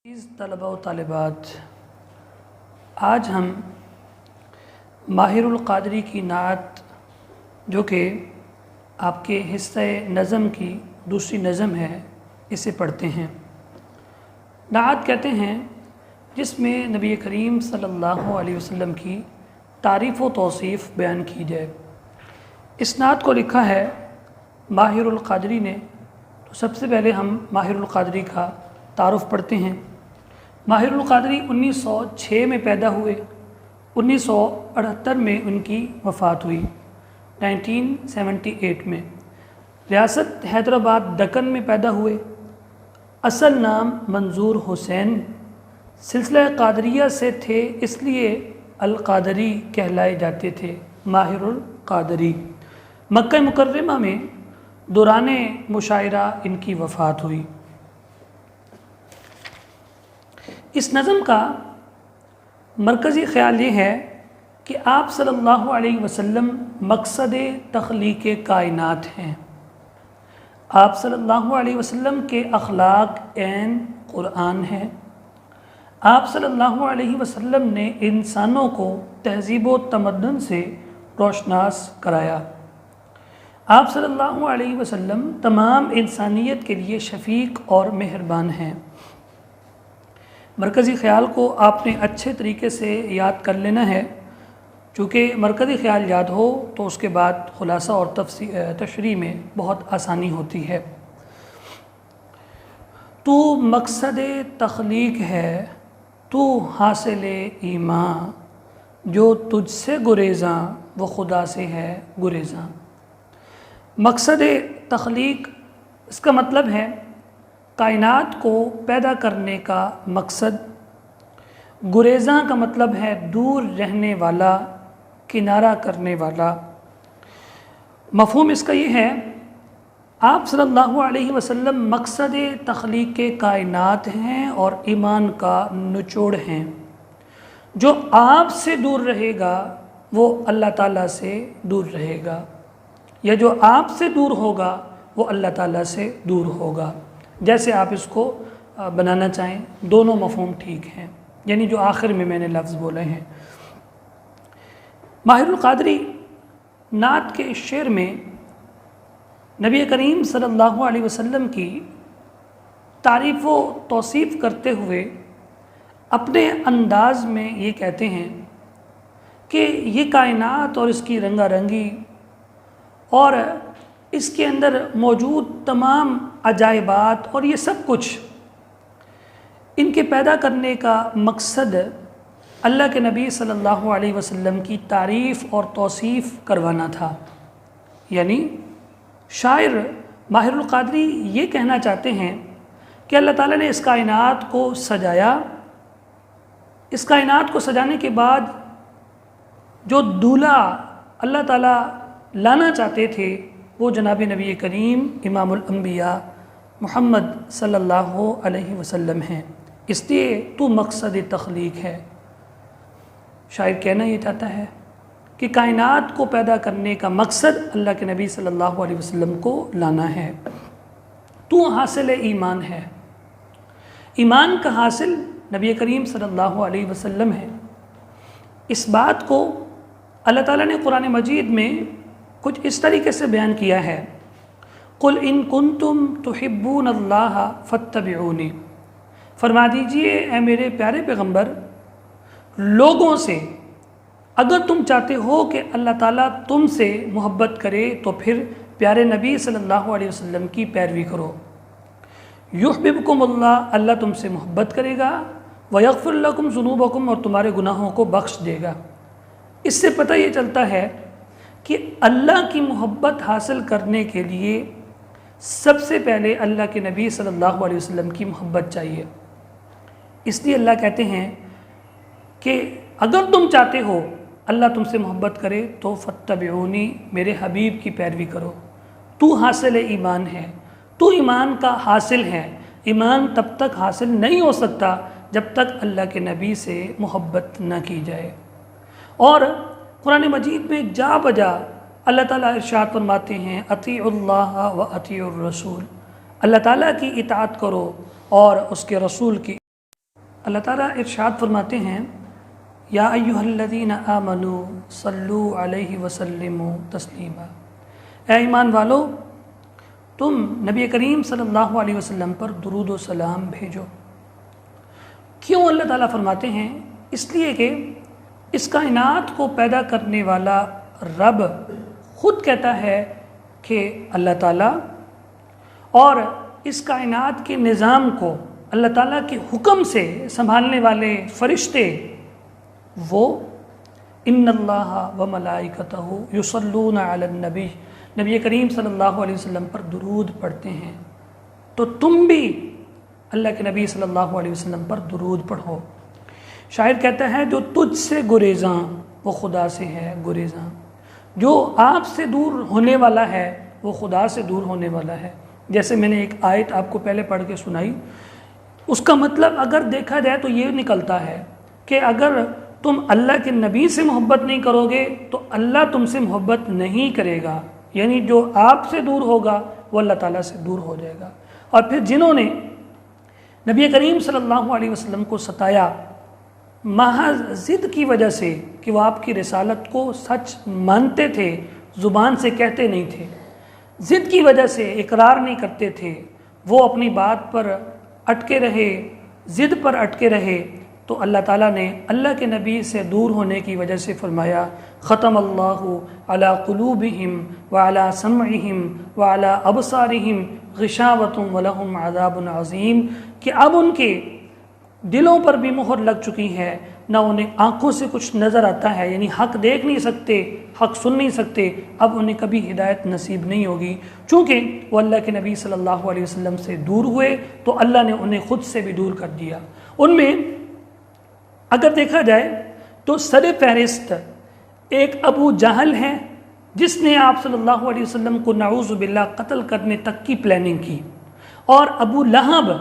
عزیز طلباء و طالبات، آج ہم ماہر القادری کی نعت جو کہ آپ کے حصہ نظم کی دوسری نظم ہے اسے پڑھتے ہیں۔ نعت کہتے ہیں جس میں نبی کریم صلی اللہ علیہ وسلم کی تعریف و توصیف بیان کی جائے۔ اس نعت کو لکھا ہے ماہر القادری نے۔ تو سب سے پہلے ہم ماہر القادری کا تعارف پڑھتے ہیں۔ ماہر القادری 1906 میں پیدا ہوئے، 1978 میں ان کی وفات ہوئی، 1978 میں۔ ریاست حیدرآباد دکن میں پیدا ہوئے۔ اصل نام منظور حسین، سلسلہ قادریہ سے تھے اس لیے القادری کہلائے جاتے تھے، ماہر القادری۔ مکہ مکرمہ میں دوران مشاعرہ ان کی وفات ہوئی۔ اس نظم کا مرکزی خیال یہ ہے کہ آپ صلی اللہ علیہ وسلم مقصد تخلیق کائنات ہیں۔ آپ صلی اللہ علیہ وسلم کے اخلاق عین قرآن ہے۔ آپ صلی اللہ علیہ وسلم نے انسانوں کو تہذیب و تمدن سے روشناس کرایا۔ آپ صلی اللہ علیہ وسلم تمام انسانیت کے لیے شفیق اور مہربان ہیں۔ مرکزی خیال کو آپ نے اچھے طریقے سے یاد کر لینا ہے، چونکہ مرکزی خیال یاد ہو تو اس کے بعد خلاصہ اور تشریح میں بہت آسانی ہوتی ہے۔ تو مقصد تخلیق ہے، تو حاصل ایمان، جو تجھ سے گریزاں وہ خدا سے ہے گریزاں۔ مقصد تخلیق اس کا مطلب ہے کائنات کو پیدا کرنے کا مقصد۔ گریزاں کا مطلب ہے دور رہنے والا، کنارہ کرنے والا۔ مفہوم اس کا یہ ہے، آپ صلی اللہ علیہ وسلم مقصد تخلیق کائنات ہیں اور ایمان کا نچوڑ ہیں۔ جو آپ سے دور رہے گا وہ اللہ تعالیٰ سے دور رہے گا، یا جو آپ سے دور ہوگا وہ اللہ تعالیٰ سے دور ہوگا۔ جیسے آپ اس کو بنانا چاہیں، دونوں مفہوم ٹھیک ہیں، یعنی جو آخر میں نے لفظ بولے ہیں۔ ماہر القادری نعت کے اس شعر میں نبی کریم صلی اللہ علیہ وسلم کی تعریف و توصیف کرتے ہوئے اپنے انداز میں یہ کہتے ہیں کہ یہ کائنات اور اس کی رنگا رنگی اور اس کے اندر موجود تمام عجائبات اور یہ سب کچھ، ان کے پیدا کرنے کا مقصد اللہ کے نبی صلی اللہ علیہ وسلم کی تعریف اور توصیف کروانا تھا۔ یعنی شاعر ماہر القادری یہ کہنا چاہتے ہیں کہ اللہ تعالیٰ نے اس کائنات کو سجایا۔ اس کائنات کو سجانے کے بعد جو دولہا اللہ تعالیٰ لانا چاہتے تھے وہ جناب نبی کریم امام الانبیاء محمد صلی اللہ علیہ وسلم ہیں، اس لیے تو مقصد تخلیق ہے۔ شاعر کہنا یہ چاہتا ہے کہ کائنات کو پیدا کرنے کا مقصد اللہ کے نبی صلی اللہ علیہ وسلم کو لانا ہے۔ تو حاصل ایمان ہے، ایمان کا حاصل نبی کریم صلی اللہ علیہ وسلم ہے۔ اس بات کو اللہ تعالیٰ نے قرآن مجید میں کچھ اس طریقے سے بیان کیا ہے، قُلْ إِن كُنتُمْ تُحِبُّونَ اللَّهَ فَاتَّبِعُونِي، فرما دیجئے اے میرے پیارے پیغمبر لوگوں سے، اگر تم چاہتے ہو کہ اللہ تعالیٰ تم سے محبت کرے تو پھر پیارے نبی صلی اللہ علیہ وسلم کی پیروی کرو۔ يُحْبِبْكُمُ اللَّهُ، اللہ تم سے محبت کرے گا، وَيَغْفِرْ لَكُمْ ذُنُوبَكُمْ، اور تمہارے گناہوں کو بخش دے گا۔ اس سے پتہ یہ چلتا ہے کہ اللہ کی محبت حاصل کرنے کے لیے سب سے پہلے اللہ کے نبی صلی اللہ علیہ وسلم کی محبت چاہیے۔ اس لیے اللہ کہتے ہیں کہ اگر تم چاہتے ہو اللہ تم سے محبت کرے تو فاتبعونی، میرے حبیب کی پیروی کرو۔ تو حاصل ایمان ہے، تو ایمان کا حاصل ہے۔ ایمان تب تک حاصل نہیں ہو سکتا جب تک اللہ کے نبی سے محبت نہ کی جائے۔ اور قرآن مجید میں جا بجا اللہ تعالیٰ ارشاد فرماتے ہیں اطیعوا اللہ و اطیعوا الرسول، اللہ تعالیٰ کی اطاعت کرو اور اس کے رسول کی اللہ تعالیٰ ارشاد فرماتے ہیں یا ایھا الذین آمنوا صلو علیہ وسلموا تسلیما، اے ایمان والو تم نبی کریم صلی اللہ علیہ وسلم پر درود و سلام بھیجو۔ کیوں اللہ تعالیٰ فرماتے ہیں؟ اس لیے کہ اس کائنات کو پیدا کرنے والا رب خود کہتا ہے کہ اللہ تعالیٰ، اور اس کائنات کے نظام کو اللہ تعالیٰ کے حکم سے سنبھالنے والے فرشتے وہ ان اللہ و ملائکتہ یصلون علی النبی، نبی کریم صلی اللہ علیہ وسلم پر درود پڑھتے ہیں، تو تم بھی اللہ کے نبی صلی اللہ علیہ وسلم پر درود پڑھو۔ شاعر کہتا ہے جو تجھ سے گریزاں وہ خدا سے ہے گریزاں، جو آپ سے دور ہونے والا ہے وہ خدا سے دور ہونے والا ہے۔ جیسے میں نے ایک آیت آپ کو پہلے پڑھ کے سنائی، اس کا مطلب اگر دیکھا جائے تو یہ نکلتا ہے کہ اگر تم اللہ کے نبی سے محبت نہیں کرو گے تو اللہ تم سے محبت نہیں کرے گا، یعنی جو آپ سے دور ہوگا وہ اللہ تعالیٰ سے دور ہو جائے گا۔ اور پھر جنہوں نے نبی کریم صلی اللہ علیہ وسلم کو ستایا محض ضد کی وجہ سے کہ وہ آپ کی رسالت کو سچ مانتے تھے، زبان سے کہتے نہیں تھے، ضد کی وجہ سے اقرار نہیں کرتے تھے، وہ اپنی بات پر اٹکے رہے، ضد پر اٹکے رہے، تو اللہ تعالیٰ نے اللہ کے نبی سے دور ہونے کی وجہ سے فرمایا ختم اللہ علی قلوبہم وعلی سمعہم وعلی ابصارہم غشاوۃ ولہم عذاب عظیم، کہ اب ان کے دلوں پر بھی مہر لگ چکی ہے، نہ انہیں آنکھوں سے کچھ نظر آتا ہے، یعنی حق دیکھ نہیں سکتے، حق سن نہیں سکتے، اب انہیں کبھی ہدایت نصیب نہیں ہوگی۔ چونکہ وہ اللہ کے نبی صلی اللہ علیہ وسلم سے دور ہوئے تو اللہ نے انہیں خود سے بھی دور کر دیا۔ ان میں اگر دیکھا جائے تو سر فہرست ایک ابو جہل ہے جس نے آپ صلی اللہ علیہ وسلم کو نعوذ باللہ قتل کرنے تک کی پلاننگ کی، اور ابو لہب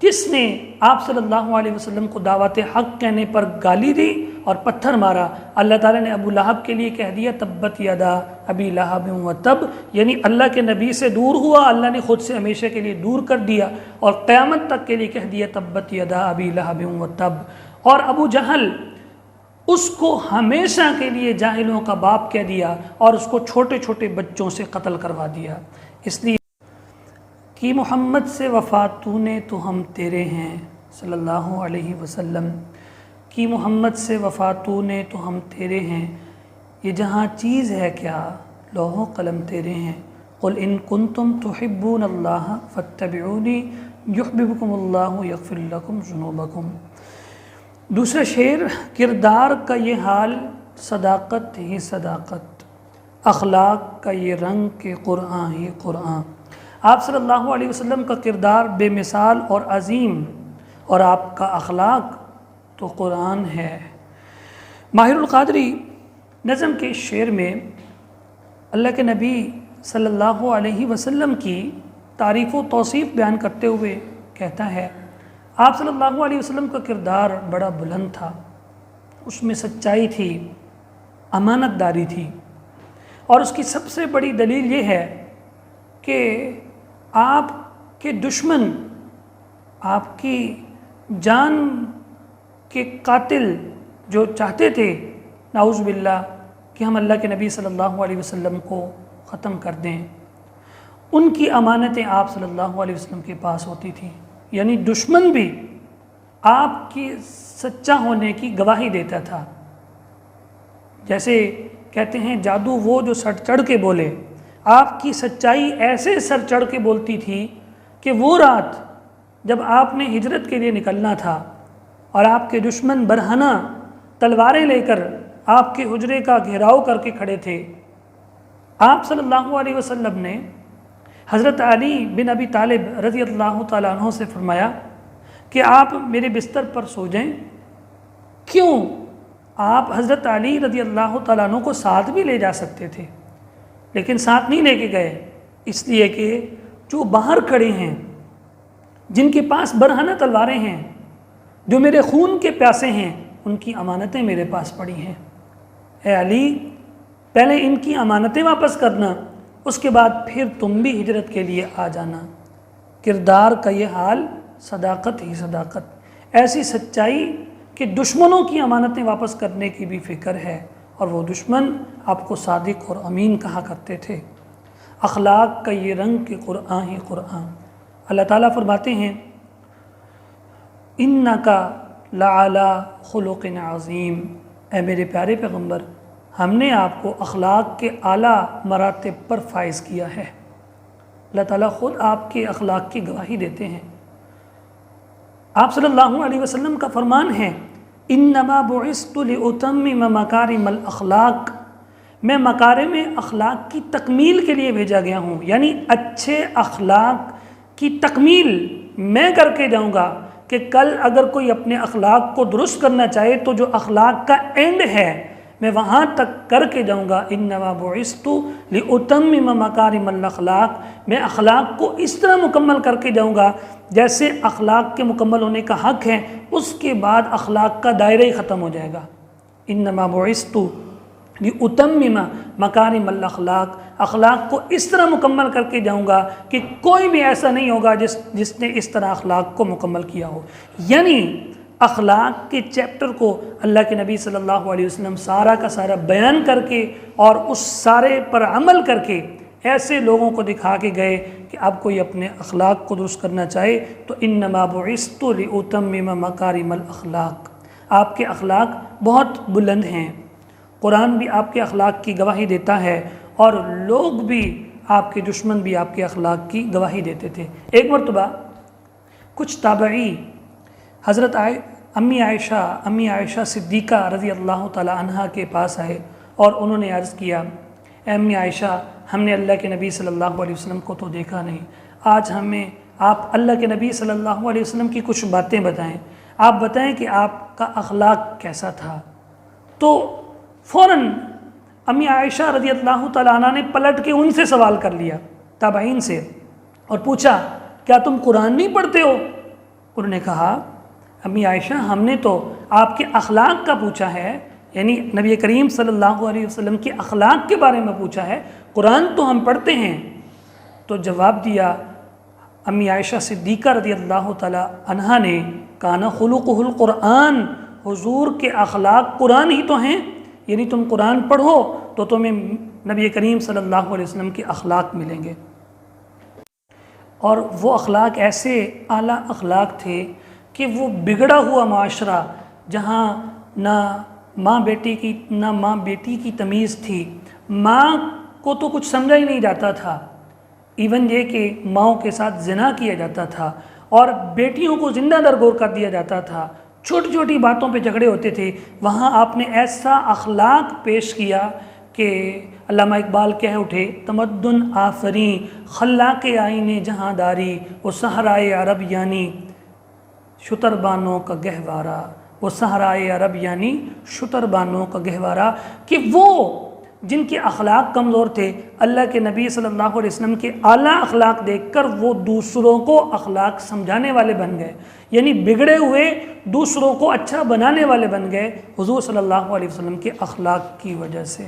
جس نے آپ صلی اللہ علیہ وسلم کو دعوت حق کہنے پر گالی دی اور پتھر مارا۔ اللہ تعالیٰ نے ابو لہب کے لیے کہہ دیا تبت یدا ابی لہب و تب، یعنی اللہ کے نبی سے دور ہوا، اللہ نے خود سے ہمیشہ کے لیے دور کر دیا، اور قیامت تک کے لیے کہہ دیا تبت یدا ابی لہب و تب۔ اور ابو جہل اس کو ہمیشہ کے لیے جاہلوں کا باپ کہہ دیا اور اس کو چھوٹے چھوٹے بچوں سے قتل کروا دیا۔ اس لیے کہ محمد سے وفا تو نے تو ہم تیرے ہیں صلی اللہ علیہ وسلم، کہ محمد سے وفا تو نے تو ہم تیرے ہیں، یہ جہاں چیز ہے کیا لوح و قلم تیرے ہیں، قل ان کنتم تحبون اللہ فاتبعونی یحببکم اللہ یغفر لکم ذنوبکم۔ دوسرا شعر، کردار کا یہ حال صداقت ہی صداقت، اخلاق کا یہ رنگ کہ قرآن ہی قرآن۔ آپ صلی اللہ علیہ وسلم کا کردار بے مثال اور عظیم، اور آپ کا اخلاق تو قرآن ہے۔ ماہر القادری نظم کے شعر میں اللہ کے نبی صلی اللہ علیہ وسلم کی تعریف و توصیف بیان کرتے ہوئے کہتا ہے آپ صلی اللہ علیہ وسلم کا کردار بڑا بلند تھا، اس میں سچائی تھی، امانت داری تھی، اور اس کی سب سے بڑی دلیل یہ ہے کہ آپ کے دشمن، آپ کی جان کے قاتل جو چاہتے تھے نعوذ باللہ کہ ہم اللہ کے نبی صلی اللہ علیہ وسلم کو ختم کر دیں، ان کی امانتیں آپ صلی اللہ علیہ وسلم کے پاس ہوتی تھیں، یعنی دشمن بھی آپ کی سچا ہونے کی گواہی دیتا تھا۔ جیسے کہتے ہیں جادو وہ جو سر چڑھ کے بولے، آپ کی سچائی ایسے سر چڑھ کے بولتی تھی کہ وہ رات جب آپ نے ہجرت کے لیے نکلنا تھا اور آپ کے دشمن برہنہ تلواریں لے کر آپ کے حجرے کا گھیراؤ کر کے کھڑے تھے، آپ صلی اللہ علیہ وسلم نے حضرت علی بن ابی طالب رضی اللہ تعالیٰ عنہ سے فرمایا کہ آپ میرے بستر پر سو جائیں۔ کیوں؟ آپ حضرت علی رضی اللہ تعالیٰ عنہ کو ساتھ بھی لے جا سکتے تھے، لیکن ساتھ نہیں لے کے گئے، اس لیے کہ جو باہر کھڑے ہیں، جن کے پاس برہنہ تلواریں ہیں، جو میرے خون کے پیاسے ہیں، ان کی امانتیں میرے پاس پڑی ہیں۔ اے علی، پہلے ان کی امانتیں واپس کرنا، اس کے بعد پھر تم بھی ہجرت کے لیے آ جانا۔ کردار کا یہ حال صداقت ہی صداقت۔ ایسی سچائی کہ دشمنوں کی امانتیں واپس کرنے کی بھی فکر ہے، اور وہ دشمن آپ کو صادق اور امین کہا کرتے تھے۔ اخلاق کا یہ رنگ کہ قرآن ہی قرآن۔ اللہ تعالیٰ فرماتے ہیں اِنَّکَ لَعَلَىٰ خُلُقٍ عَظِيمٍ، اے میرے پیارے پیغمبر، ہم نے آپ کو اخلاق کے اعلیٰ مراتب پر فائز کیا ہے۔ اللہ تعالیٰ خود آپ کے اخلاق کی گواہی دیتے ہیں۔ آپ صلی اللہ علیہ وسلم کا فرمان ہے اِنَّمَا بُعِثْتُ لِأُتَمِّمَ مَكَارِمَ الْأَخْلَاقِ، میں مکارم اخلاق کی تکمیل کے لیے بھیجا گیا ہوں، یعنی اچھے اخلاق کی تکمیل میں کر کے جاؤں گا کہ کل اگر کوئی اپنے اخلاق کو درست کرنا چاہے تو جو اخلاق کا اینڈ ہے میں وہاں تک کر کے جاؤں گا۔ انما بعثت لأتمم مکارم الاخلاق، میں اخلاق کو اس طرح مکمل کر کے جاؤں گا جیسے اخلاق کے مکمل ہونے کا حق ہے، اس کے بعد اخلاق کا دائرہ ہی ختم ہو جائے گا۔ انما بعثت لأتمم مکارم الاخلاق، اخلاق کو اس طرح مکمل کر کے جاؤں گا کہ کوئی بھی ایسا نہیں ہوگا جس نے اس طرح اخلاق کو مکمل کیا ہو۔ یعنی اخلاق کے چیپٹر کو اللہ کے نبی صلی اللہ علیہ وسلم سارا کا سارا بیان کر کے اور اس سارے پر عمل کر کے ایسے لوگوں کو دکھا کے گئے کہ اب کوئی اپنے اخلاق کو درست کرنا چاہے تو انما بعثت لأتمم مکارم الاخلاق، آپ کے اخلاق بہت بلند ہیں، قرآن بھی آپ کے اخلاق کی گواہی دیتا ہے اور لوگ بھی، آپ کے دشمن بھی آپ کے اخلاق کی گواہی دیتے تھے۔ ایک مرتبہ کچھ تابعی حضرت امی عائشہ صدیقہ رضی اللہ تعالی عنہا کے پاس آئے اور انہوں نے عرض کیا اے امی عائشہ، ہم نے اللہ کے نبی صلی اللہ علیہ وسلم کو تو دیکھا نہیں، آج ہمیں آپ اللہ کے نبی صلی اللہ علیہ وسلم کی کچھ باتیں بتائیں، آپ بتائیں کہ آپ کا اخلاق کیسا تھا۔ تو فوراً امی عائشہ رضی اللہ تعالیٰ عنہ نے پلٹ کے ان سے سوال کر لیا، تابعین سے، اور پوچھا کیا تم قرآن نہیں پڑھتے ہو؟ انہوں نے کہا امی عائشہ، ہم نے تو آپ کے اخلاق کا پوچھا ہے، یعنی نبی کریم صلی اللہ علیہ وسلم کے اخلاق کے بارے میں پوچھا ہے، قرآن تو ہم پڑھتے ہیں۔ تو جواب دیا امی عائشہ صدیقہ رضی اللہ تعالیٰ عنہا نے، کان خلقہ القرآن، حضور کے اخلاق قرآن ہی تو ہیں، یعنی تم قرآن پڑھو تو تمہیں نبی کریم صلی اللہ علیہ وسلم کے اخلاق ملیں گے۔ اور وہ اخلاق ایسے اعلیٰ اخلاق تھے کہ وہ بگڑا ہوا معاشرہ جہاں نہ ماں بیٹی کی تمیز تھی، ماں کو تو کچھ سمجھا ہی نہیں جاتا تھا، ایون یہ کہ ماؤں کے ساتھ زنا کیا جاتا تھا اور بیٹیوں کو زندہ درگور کر دیا جاتا تھا، چھوٹی چھوٹی باتوں پہ جھگڑے ہوتے تھے، وہاں آپ نے ایسا اخلاق پیش کیا کہ علامہ اقبال کہہ اٹھے تمدن آفریں خلاق آئین جہاں داری، وہ صحرائے عرب یعنی شتر بانوں کا گہوارہ، وہ صحرائے عرب یعنی شتر بانوں کا گہوارہ، کہ وہ جن کے اخلاق کمزور تھے اللہ کے نبی صلی اللہ علیہ وسلم کے اعلیٰ اخلاق دیکھ کر وہ دوسروں کو اخلاق سمجھانے والے بن گئے، یعنی بگڑے ہوئے دوسروں کو اچھا بنانے والے بن گئے حضور صلی اللہ علیہ وسلم کے اخلاق کی وجہ سے۔